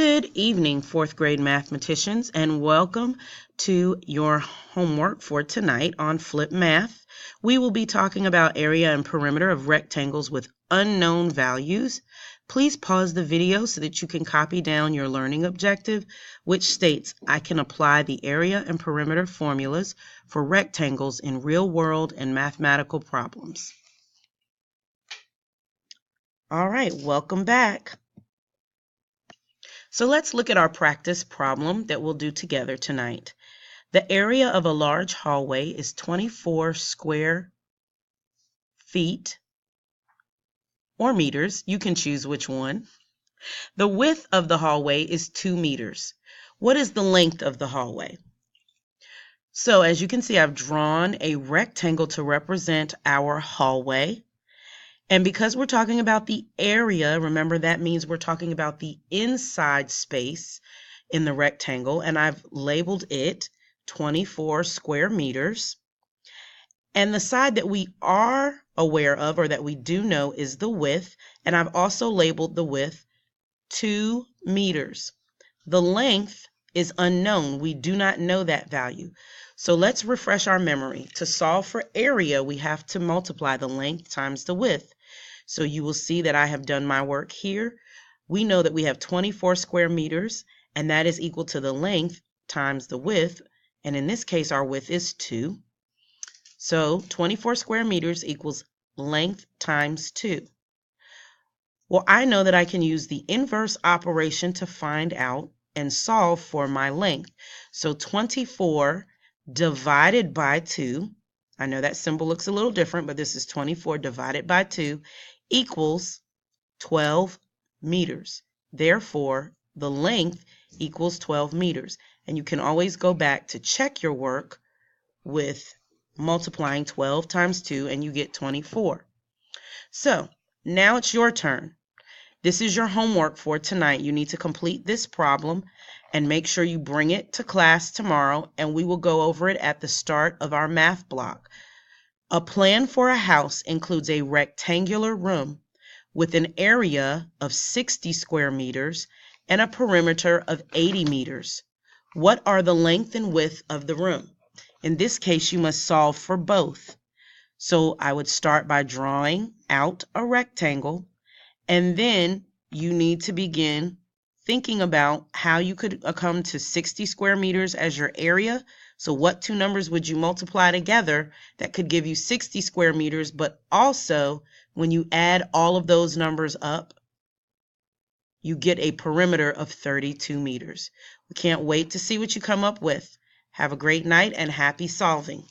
Good evening, fourth grade mathematicians, and welcome to your homework for tonight on Flip Math. We will be talking about area and perimeter of rectangles with unknown values. Please pause the video so that you can copy down your learning objective, which states, I can apply the area and perimeter formulas for rectangles in real-world and mathematical problems. All right, welcome back. So let's look at our practice problem that we'll do together tonight. The area of a large hallway is 24 square feet or meters. You can choose which one. The width of the hallway is 2 meters. What is the length of the hallway? So as you can see, I've drawn a rectangle to represent our hallway. And because we're talking about the area, remember that means we're talking about the inside space in the rectangle, and I've labeled it 24 square meters. And the side that we are aware of, or that we do know, is the width, and I've also labeled the width 2 meters. The length is unknown. We do not know that value. So let's refresh our memory. To solve for area, we have to multiply the length times the width. So you will see that I have done my work here. We know that we have 24 square meters, and that is equal to the length times the width. And in this case, our width is 2. So 24 square meters equals length times 2. Well, I know that I can use the inverse operation to find out and solve for my length. So 24 divided by 2, I know that symbol looks a little different, but this is 24 divided by 2 equals 12 meters. Therefore, the length equals 12 meters. And you can always go back to check your work with multiplying 12 times 2, and you get 24. So now it's your turn. This is your homework for tonight. You need to complete this problem and make sure you bring it to class tomorrow, and we will go over it at the start of our math block. A plan for a house includes a rectangular room with an area of 60 square meters and a perimeter of 80 meters. What are the length and width of the room? In this case, you must solve for both. So I would start by drawing out a rectangle, and then you need to begin thinking about how you could come to 60 square meters as your area. So what two numbers would you multiply together that could give you 60 square meters, but also when you add all of those numbers up, you get a perimeter of 32 meters. We can't wait to see what you come up with. Have a great night and happy solving.